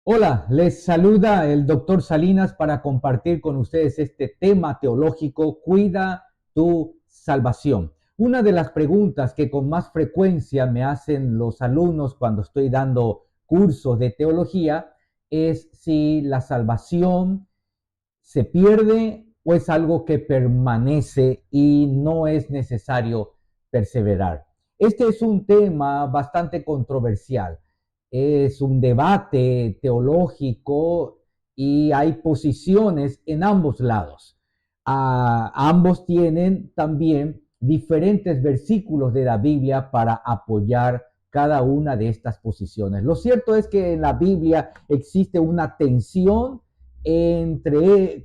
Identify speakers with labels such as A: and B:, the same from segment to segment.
A: Hola, les saluda el doctor Salinas para compartir con ustedes este tema teológico, cuida tu salvación. Una de las preguntas que con más frecuencia me hacen los alumnos cuando estoy dando cursos de teología es si la salvación se pierde o es algo que permanece y no es necesario perseverar. Este es un tema bastante controversial. Es un debate teológico y hay posiciones en ambos lados. Ambos tienen también diferentes versículos de la Biblia para apoyar cada una de estas posiciones. Lo cierto es que en la Biblia existe una tensión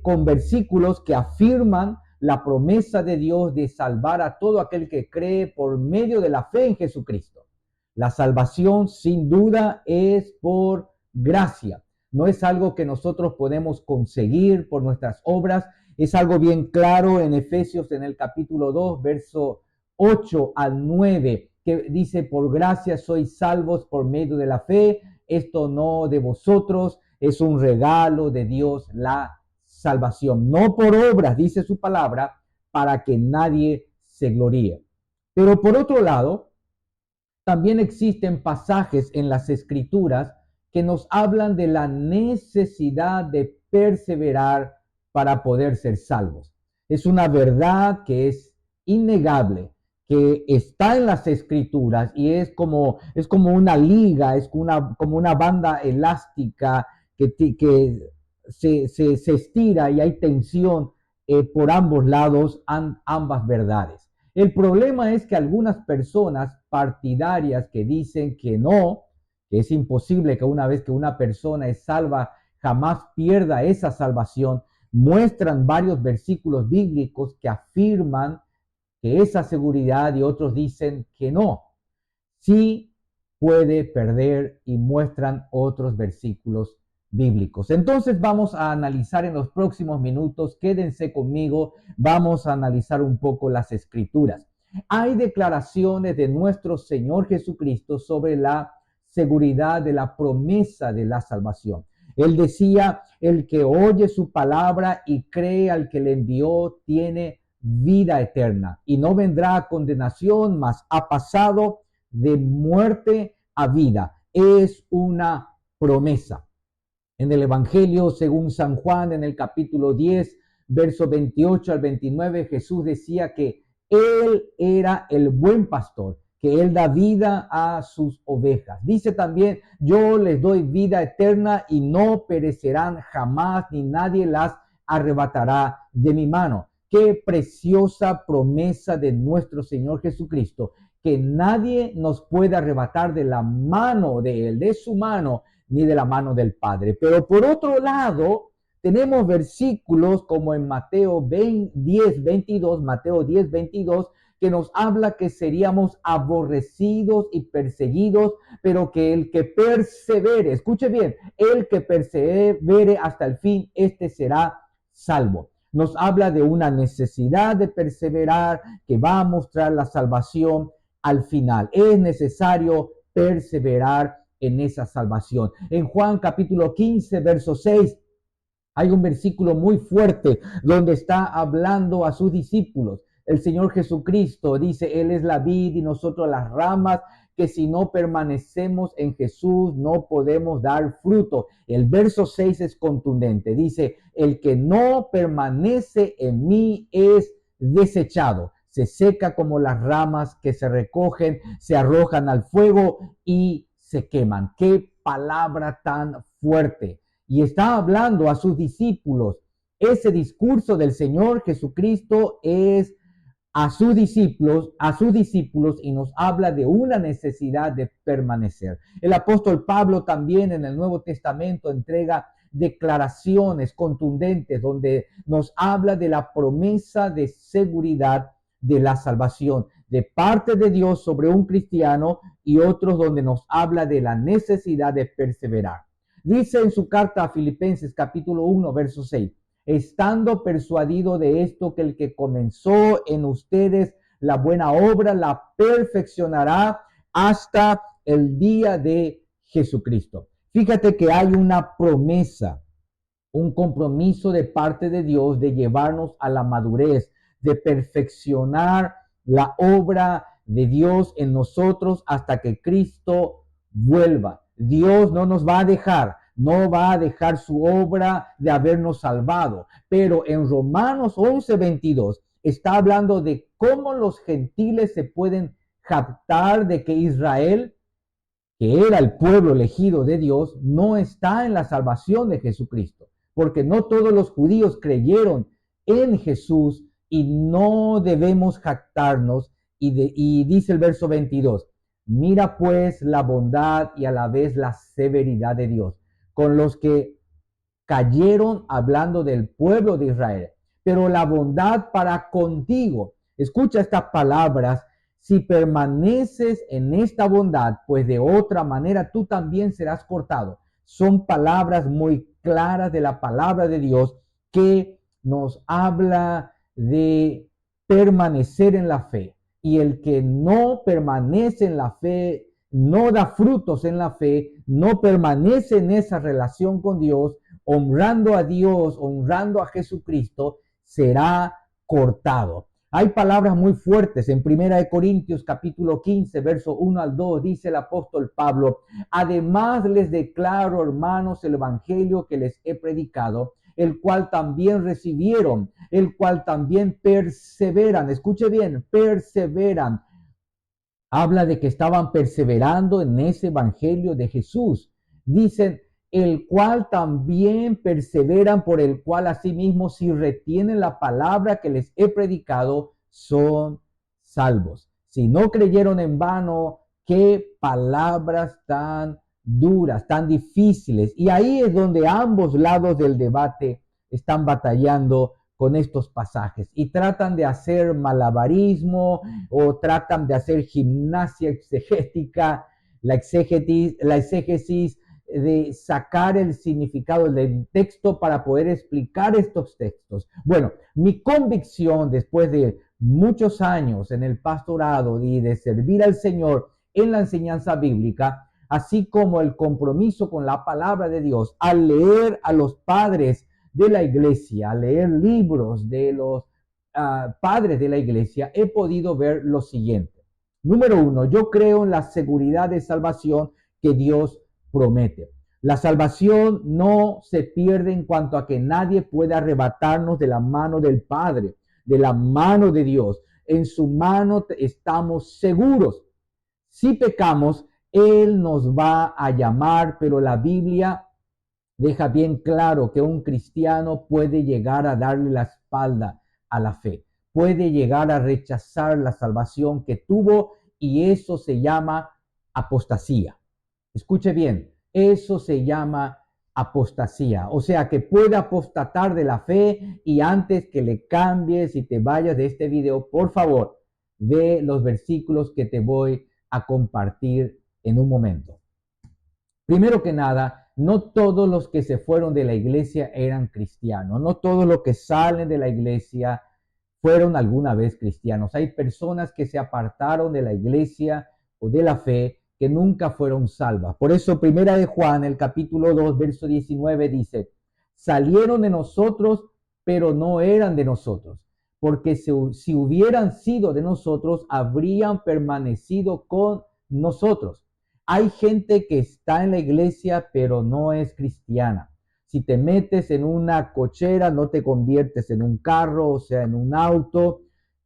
A: con versículos que afirman la promesa de Dios de salvar a todo aquel que cree por medio de la fe en Jesucristo. La salvación sin duda es por gracia. No es algo que nosotros podemos conseguir por nuestras obras. Es algo bien claro en Efesios en el capítulo 2, verso 8 al 9, que dice, por gracia sois salvos por medio de la fe. Esto no de vosotros, es un regalo de Dios la salvación. No por obras, dice su palabra, para que nadie se gloríe. Pero por otro lado, también existen pasajes en las escrituras que nos hablan de la necesidad de perseverar para poder ser salvos. Es una verdad que es innegable, que está en las escrituras y es como una liga, como una banda elástica que se estira y hay tensión por ambos lados, ambas verdades. El problema es que algunas personas partidarias que dicen que es imposible que una vez que una persona es salva, jamás pierda esa salvación, muestran varios versículos bíblicos que afirman que esa seguridad y otros dicen que no. Sí puede perder y muestran otros versículos bíblicos. Entonces vamos a analizar en los próximos minutos, quédense conmigo, vamos a analizar un poco las escrituras. Hay declaraciones de nuestro Señor Jesucristo sobre la seguridad de la promesa de la salvación. Él decía, el que oye su palabra y cree al que le envió tiene vida eterna y no vendrá a condenación, mas ha pasado de muerte a vida. Es una promesa. En el Evangelio, según San Juan, en el capítulo 10, verso 28 al 29, Jesús decía que Él era el buen pastor, que Él da vida a sus ovejas. Dice también, yo les doy vida eterna y no perecerán jamás, ni nadie las arrebatará de mi mano. Qué preciosa promesa de nuestro Señor Jesucristo, que nadie nos puede arrebatar de la mano de Él, de su mano, ni de la mano del Padre. Pero por otro lado, tenemos versículos como en Mateo 10, 22, Mateo 10, 22, que nos habla que seríamos aborrecidos y perseguidos, pero que el que persevere, escuche bien, el que persevere hasta el fin, este será salvo. Nos habla de una necesidad de perseverar que va a mostrar la salvación al final. Es necesario perseverar en esa salvación. En Juan capítulo 15, verso 6, hay un versículo muy fuerte donde está hablando a sus discípulos. El Señor Jesucristo dice, Él es la vid y nosotros las ramas, que si no permanecemos en Jesús no podemos dar fruto. El verso 6 es contundente. Dice, el que no permanece en mí es desechado. Se seca como las ramas que se recogen, se arrojan al fuego y se queman. Qué palabra tan fuerte. Y está hablando a sus discípulos. Ese discurso del Señor Jesucristo es a sus discípulos y nos habla de una necesidad de permanecer. El apóstol Pablo también en el Nuevo Testamento entrega declaraciones contundentes donde nos habla de la promesa de seguridad de la salvación de parte de Dios sobre un cristiano y otros donde nos habla de la necesidad de perseverar. Dice en su carta a Filipenses capítulo 1, verso 6, estando persuadido de esto, que el que comenzó en ustedes la buena obra la perfeccionará hasta el día de Jesucristo. Fíjate que hay una promesa, un compromiso de parte de Dios de llevarnos a la madurez, de perfeccionar la obra de Dios en nosotros hasta que Cristo vuelva. Dios no nos va a dejar, no va a dejar su obra de habernos salvado. Pero en Romanos 11:22 está hablando de cómo los gentiles se pueden jactar de que Israel, que era el pueblo elegido de Dios, no está en la salvación de Jesucristo, porque no todos los judíos creyeron en Jesús y no debemos jactarnos. Y dice el verso 22, mira pues la bondad y a la vez la severidad de Dios, con los que cayeron hablando del pueblo de Israel, pero la bondad para contigo. Escucha estas palabras: si permaneces en esta bondad, pues de otra manera tú también serás cortado. Son palabras muy claras de la palabra de Dios que nos habla de permanecer en la fe. Y el que no permanece en la fe, no da frutos en la fe, no permanece en esa relación con Dios, honrando a Dios, honrando a Jesucristo, será cortado. Hay palabras muy fuertes en 1 Corintios capítulo 15, verso 1 al 2, dice el apóstol Pablo: además les declaro, hermanos, el evangelio que les he predicado, el cual también recibieron, el cual también perseveran. Escuche bien, perseveran. Habla de que estaban perseverando en ese evangelio de Jesús. Dicen, el cual también perseveran, por el cual asimismo, si retienen la palabra que les he predicado, son salvos. Si no creyeron en vano, qué palabras tan duras, tan difíciles. Y ahí es donde ambos lados del debate están batallando con estos pasajes y tratan de hacer malabarismo o tratan de hacer gimnasia exegética, la exégesis de sacar el significado del texto para poder explicar estos textos. Bueno, mi convicción después de muchos años en el pastorado y de servir al Señor en la enseñanza bíblica, así como el compromiso con la palabra de Dios, al leer a los padres de la iglesia, al leer libros de los padres de la iglesia, he podido ver lo siguiente. Número uno, yo creo en la seguridad de salvación que Dios promete. La salvación no se pierde en cuanto a que nadie puede arrebatarnos de la mano del Padre, de la mano de Dios. En su mano estamos seguros. Si pecamos, Él nos va a llamar, pero la Biblia deja bien claro que un cristiano puede llegar a darle la espalda a la fe, puede llegar a rechazar la salvación que tuvo, y eso se llama apostasía. Escuche bien, eso se llama apostasía. O sea, que puede apostatar de la fe. Y antes que le cambies y te vayas de este video, por favor, ve los versículos que te voy a compartir en un momento. Primero que nada, no todos los que se fueron de la iglesia eran cristianos. No todos los que salen de la iglesia fueron alguna vez cristianos. Hay personas que se apartaron de la iglesia o de la fe que nunca fueron salvas. Por eso, primera de Juan, el capítulo 2, verso 19 dice: salieron de nosotros, pero no eran de nosotros, porque si hubieran sido de nosotros, habrían permanecido con nosotros. Hay gente que está en la iglesia, pero no es cristiana. Si te metes en una cochera, no te conviertes en un carro, o sea, en un auto.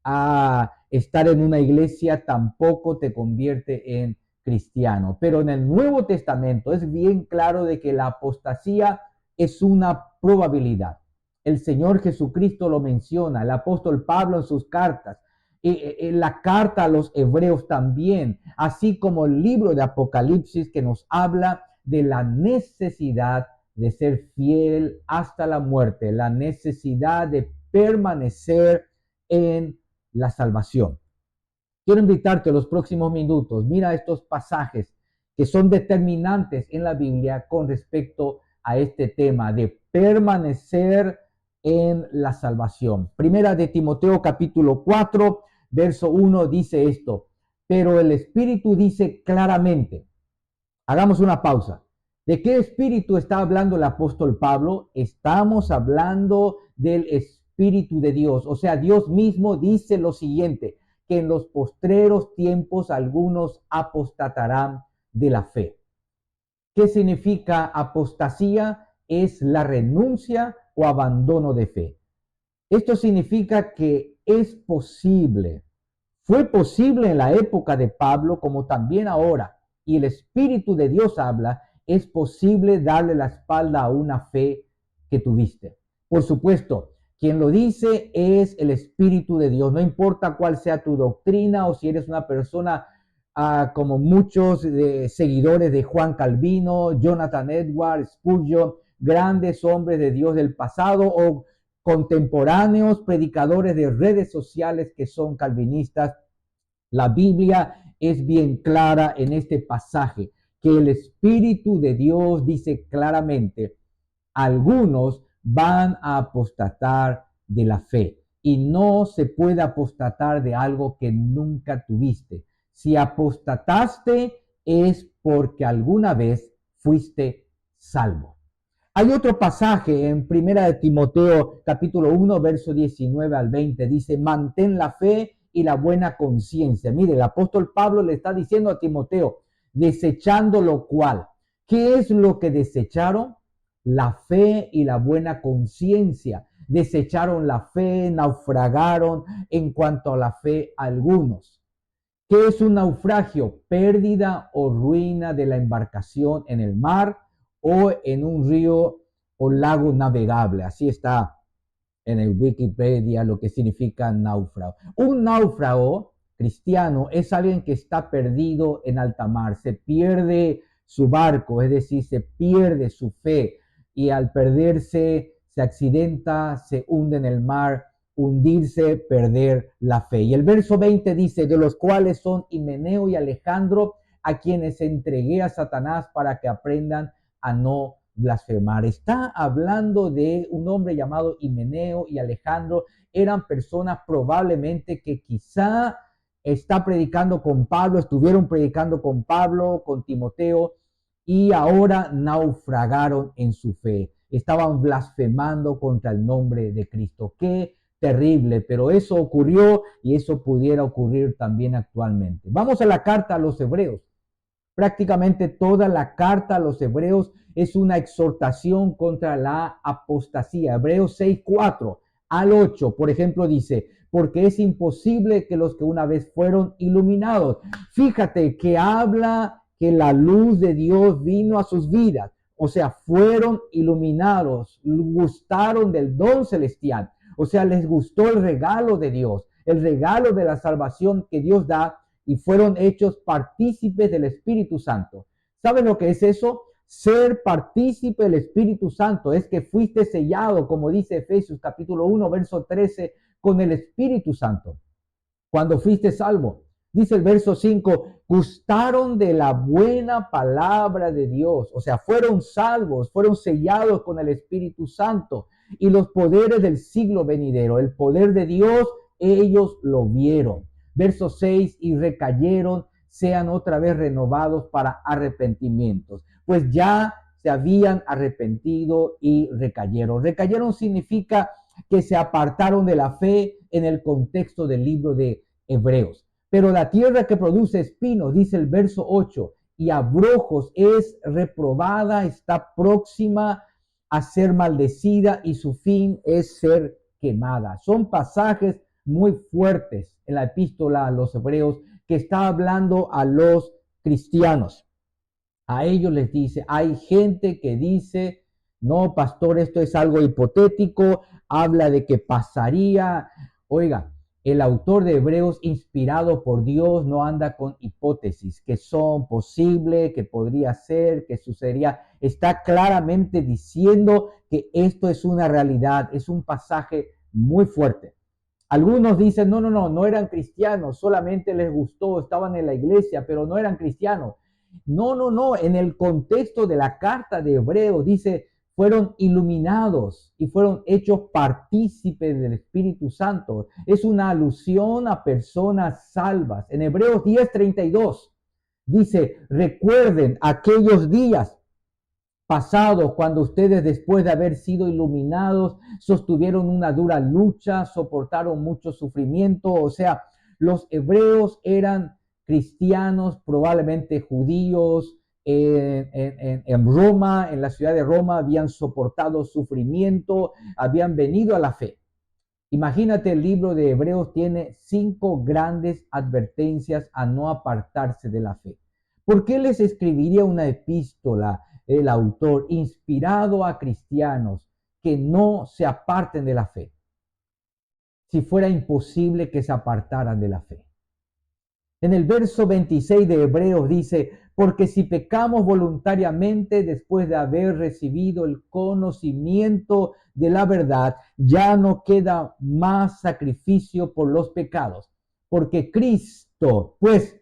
A: A estar en una iglesia tampoco te convierte en cristiano. Pero en el Nuevo Testamento es bien claro de que la apostasía es una probabilidad. El Señor Jesucristo lo menciona, el apóstol Pablo en sus cartas, la carta a los hebreos también, así como el libro de Apocalipsis, que nos habla de la necesidad de ser fiel hasta la muerte, la necesidad de permanecer en la salvación. Quiero invitarte a los próximos minutos. Mira estos pasajes que son determinantes en la Biblia con respecto a este tema de permanecer en la salvación. Primera de Timoteo capítulo 4, verso 1 dice esto: pero el Espíritu dice claramente, hagamos una pausa, ¿De qué espíritu está hablando el apóstol Pablo? Estamos hablando del Espíritu de Dios. O sea, Dios mismo dice lo siguiente, que en los postreros tiempos algunos apostatarán de la fe. ¿Qué significa apostasía? Es la renuncia o abandono de fe. Esto significa que es posible, fue posible en la época de Pablo como también ahora, y el Espíritu de Dios habla, es posible darle la espalda a una fe que tuviste. Por supuesto, quien lo dice es el Espíritu de Dios, no importa cuál sea tu doctrina o si eres una persona como muchos seguidores de Juan Calvino, Jonathan Edwards, Spurgeon, grandes hombres de Dios del pasado o contemporáneos predicadores de redes sociales que son calvinistas. La Biblia es bien clara en este pasaje que el Espíritu de Dios dice claramente, algunos van a apostatar de la fe y no se puede apostatar de algo que nunca tuviste. Si apostataste es porque alguna vez fuiste salvo. Hay otro pasaje en Primera de Timoteo, capítulo 1, verso 19 al 20. Dice, mantén la fe y la buena conciencia. Mire, el apóstol Pablo le está diciendo a Timoteo, desechando lo cual. ¿Qué es lo que desecharon? La fe y la buena conciencia. Desecharon la fe, naufragaron en cuanto a la fe algunos. ¿Qué es un naufragio? Pérdida o ruina de la embarcación en el mar o en un río o lago navegable. Así está en el Wikipedia lo que significa náufrago. Un náufrago cristiano es alguien que está perdido en alta mar, se pierde su barco, es decir, se pierde su fe y al perderse se accidenta, se hunde en el mar, hundirse, perder la fe. Y el verso 20 dice, de los cuales son Himeneo y Alejandro, a quienes entregué a Satanás para que aprendan a no blasfemar. Está hablando de un hombre llamado Himeneo y Alejandro. Eran personas probablemente que quizá está predicando con Pablo, estuvieron predicando con Pablo, con Timoteo, y ahora naufragaron en su fe. Estaban blasfemando contra el nombre de Cristo. Qué terrible, pero eso ocurrió y eso pudiera ocurrir también actualmente. Vamos a la carta a los Hebreos. Prácticamente toda la carta a los Hebreos es una exhortación contra la apostasía. Hebreos 6:4 al 8, por ejemplo, dice, porque es imposible que los que una vez fueron iluminados. Fíjate que habla que la luz de Dios vino a sus vidas. O sea, fueron iluminados, gustaron del don celestial. O sea, les gustó el regalo de Dios, el regalo de la salvación que Dios da y fueron hechos partícipes del Espíritu Santo. ¿Sabes lo que es eso? Ser partícipe del Espíritu Santo es que fuiste sellado, como dice Efesios capítulo 1, verso 13, con el Espíritu Santo. Cuando fuiste salvo, dice el verso 5, gustaron de la buena palabra de Dios. O sea, fueron salvos, fueron sellados con el Espíritu Santo y los poderes del siglo venidero. El poder de Dios, ellos lo vieron. Verso 6, y recayeron, sean otra vez renovados para arrepentimientos. Pues ya se habían arrepentido y recayeron. Recayeron significa que se apartaron de la fe en el contexto del libro de Hebreos. Pero la tierra que produce espinos, dice el verso 8, y abrojos es reprobada, está próxima a ser maldecida y su fin es ser quemada. Son pasajes muy fuertes en la epístola a los Hebreos que está hablando a los cristianos. A ellos les dice, hay gente que dice, no, pastor, esto es algo hipotético, habla de que pasaría. Oiga, el autor de Hebreos, inspirado por Dios, no anda con hipótesis, que son posibles, que podría ser, que sucedería. Está claramente diciendo que esto es una realidad, es un pasaje muy fuerte. Algunos dicen, no eran cristianos, solamente les gustó, estaban en la iglesia, pero no eran cristianos. No, en el contexto de la carta de Hebreos dice, fueron iluminados y fueron hechos partícipes del Espíritu Santo. Es una alusión a personas salvas. En Hebreos 10:32 dice, recuerden aquellos días pasados, cuando ustedes después de haber sido iluminados, sostuvieron una dura lucha, soportaron mucho sufrimiento. O sea, los hebreos eran cristianos, probablemente judíos, en Roma, en la ciudad de Roma, habían soportado sufrimiento, habían venido a la fe. Imagínate, el libro de Hebreos tiene 5 grandes advertencias a no apartarse de la fe. ¿Por qué les escribiría una epístola el autor inspirado a cristianos que no se aparten de la fe, si fuera imposible que se apartaran de la fe? En el verso 26 de Hebreos dice: porque si pecamos voluntariamente después de haber recibido el conocimiento de la verdad, ya no queda más sacrificio por los pecados, porque Cristo, pues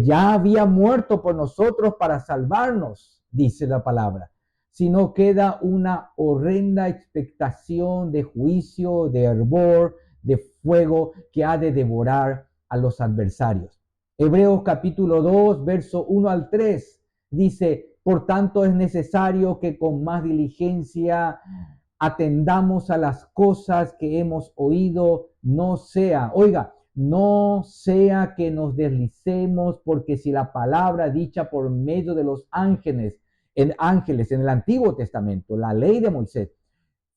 A: ya había muerto por nosotros para salvarnos, dice la palabra. Sino queda una horrenda expectación de juicio, de hervor, de fuego que ha de devorar a los adversarios. Hebreos capítulo 2, verso 1 al 3 dice: por tanto es necesario que con más diligencia atendamos a las cosas que hemos oído, no sea que nos deslicemos, porque si la palabra dicha por medio de los ángeles en el Antiguo Testamento, la ley de Moisés,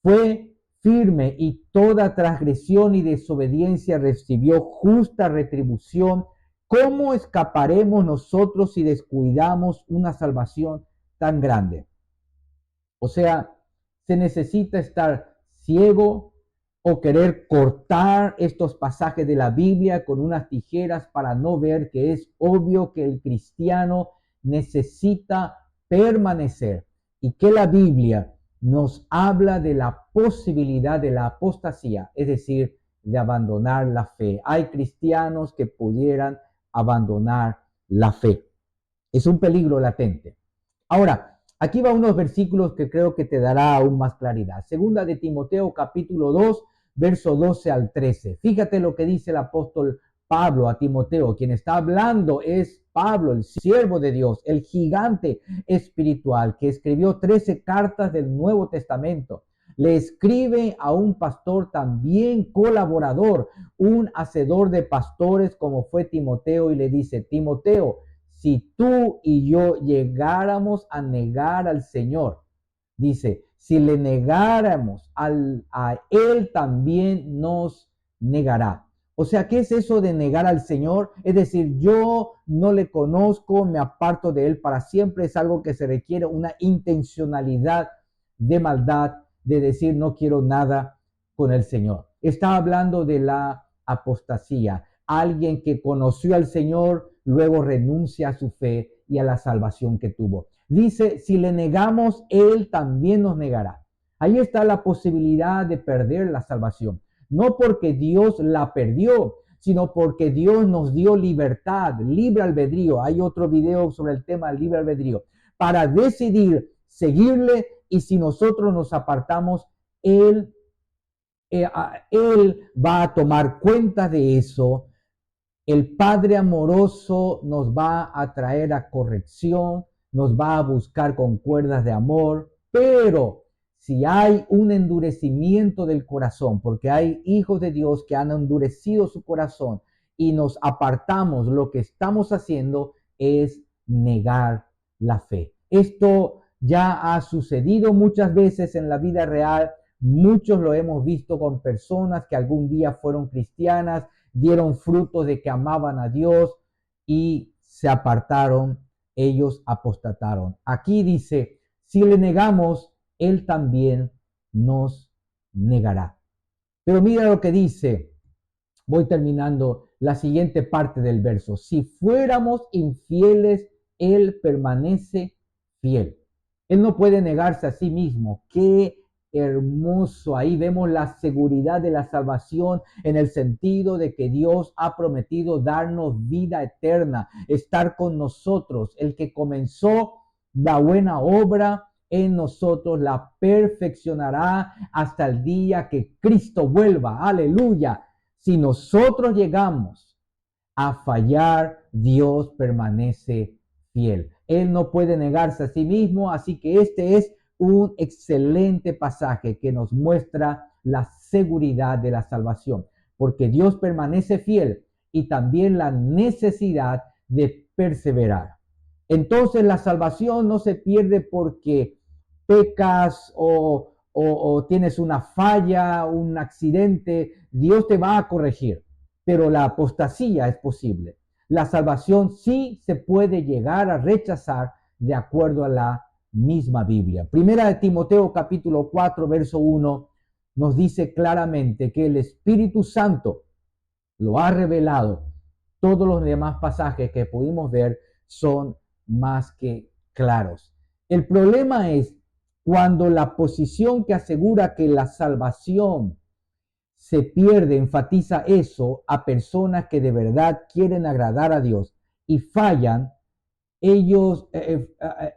A: fue firme y toda transgresión y desobediencia recibió justa retribución, ¿cómo escaparemos nosotros si descuidamos una salvación tan grande? O sea, se necesita estar ciego o querer cortar estos pasajes de la Biblia con unas tijeras para no ver que es obvio que el cristiano necesita permanecer y que la Biblia nos habla de la posibilidad de la apostasía, es decir, de abandonar la fe. Hay cristianos que pudieran abandonar la fe. Es un peligro latente. Ahora, aquí va unos versículos que creo que te dará aún más claridad. Segunda de Timoteo, capítulo 2, verso 12 al 13. Fíjate lo que dice el apóstol Pablo a Timoteo. Quien está hablando es Pablo, el siervo de Dios, el gigante espiritual, que escribió 13 cartas del Nuevo Testamento. Le escribe a un pastor también colaborador, un hacedor de pastores como fue Timoteo, y le dice: Timoteo, si tú y yo llegáramos a negar al Señor, dice, si le negáramos a Él, también nos negará. O sea, ¿qué es eso de negar al Señor? Es decir, yo no le conozco, me aparto de Él para siempre. Es algo que se requiere una intencionalidad de maldad, de decir no quiero nada con el Señor. Está hablando de la apostasía. Alguien que conoció al Señor, luego renuncia a su fe y a la salvación que tuvo. Dice, si le negamos, Él también nos negará. Ahí está la posibilidad de perder la salvación. No porque Dios la perdió, sino porque Dios nos dio libertad, libre albedrío. Hay otro video sobre el tema del libre albedrío. Para decidir seguirle, y si nosotros nos apartamos, Él va a tomar cuenta de eso. El Padre amoroso nos va a traer a corrección, nos va a buscar con cuerdas de amor, pero si hay un endurecimiento del corazón, porque hay hijos de Dios que han endurecido su corazón y nos apartamos, lo que estamos haciendo es negar la fe. Esto ya ha sucedido muchas veces en la vida real. Muchos lo hemos visto con personas que algún día fueron cristianas, dieron frutos de que amaban a Dios y se apartaron, ellos apostataron. Aquí dice, si le negamos, Él también nos negará. Pero mira lo que dice, voy terminando la siguiente parte del verso. Si fuéramos infieles, Él permanece fiel. Él no puede negarse a sí mismo. ¡Qué hermoso! Ahí vemos la seguridad de la salvación en el sentido de que Dios ha prometido darnos vida eterna, estar con nosotros. El que comenzó la buena obra en nosotros la perfeccionará hasta el día que Cristo vuelva. Aleluya. Si nosotros llegamos a fallar, Dios permanece fiel. Él no puede negarse a sí mismo, así que este es un excelente pasaje que nos muestra la seguridad de la salvación, porque Dios permanece fiel y también la necesidad de perseverar. Entonces la salvación no se pierde porque pecas o tienes una falla, un accidente. Dios te va a corregir, pero la apostasía es posible. La salvación sí se puede llegar a rechazar de acuerdo a la misma Biblia. Primera de Timoteo capítulo 4, verso 1 nos dice claramente que el Espíritu Santo lo ha revelado. Todos los demás pasajes que pudimos ver son más que claros. El problema es cuando la posición que asegura que la salvación se pierde, enfatiza eso a personas que de verdad quieren agradar a Dios y fallan. Ellos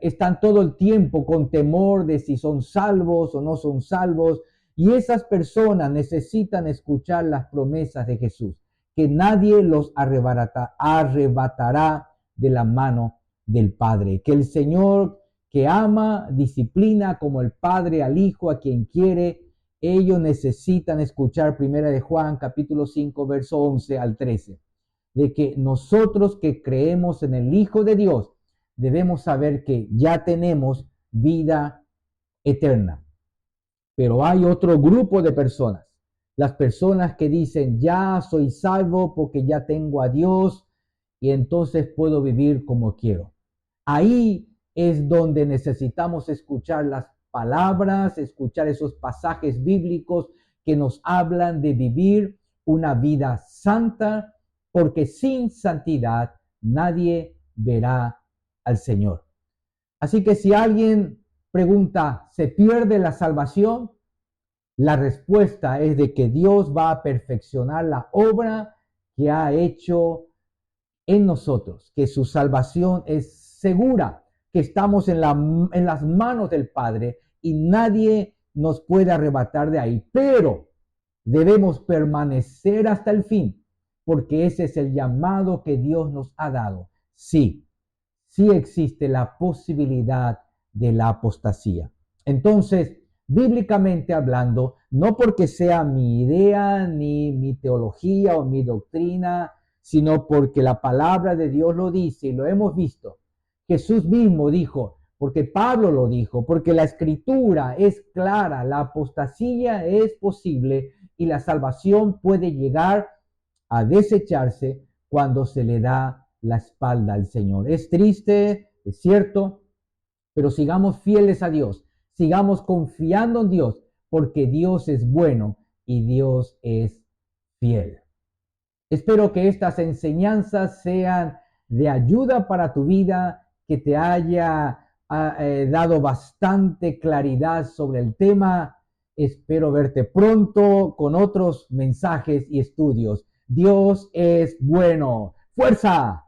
A: están todo el tiempo con temor de si son salvos o no son salvos, y esas personas necesitan escuchar las promesas de Jesús, que nadie los arrebatará de la mano del Padre, que el Señor que ama, disciplina como el Padre al Hijo a quien quiere. Ellos necesitan escuchar primera de Juan capítulo 5 verso 11 al 13, de que nosotros que creemos en el Hijo de Dios debemos saber que ya tenemos vida eterna. Pero hay otro grupo de personas, las personas que dicen, ya soy salvo porque ya tengo a Dios y entonces puedo vivir como quiero. Ahí es donde necesitamos escuchar las palabras, escuchar esos pasajes bíblicos que nos hablan de vivir una vida santa, porque sin santidad nadie verá al Señor. Así que si alguien pregunta, ¿se pierde la salvación? La respuesta es de que Dios va a perfeccionar la obra que ha hecho en nosotros, que su salvación es segura, que estamos en las manos del Padre y nadie nos puede arrebatar de ahí. Pero debemos permanecer hasta el fin, porque ese es el llamado que Dios nos ha dado. Sí, sí existe la posibilidad de la apostasía. Entonces, bíblicamente hablando, no porque sea mi idea, ni mi teología o mi doctrina, sino porque la palabra de Dios lo dice y lo hemos visto. Jesús mismo dijo, porque Pablo lo dijo, porque la escritura es clara, la apostasía es posible y la salvación puede llegar a desecharse cuando se le da la espalda al Señor. Es triste, es cierto, pero sigamos fieles a Dios, sigamos confiando en Dios, porque Dios es bueno y Dios es fiel. Espero que estas enseñanzas sean de ayuda para tu vida, que te haya dado bastante claridad sobre el tema. Espero verte pronto con otros mensajes y estudios. Dios es bueno. ¡Fuerza!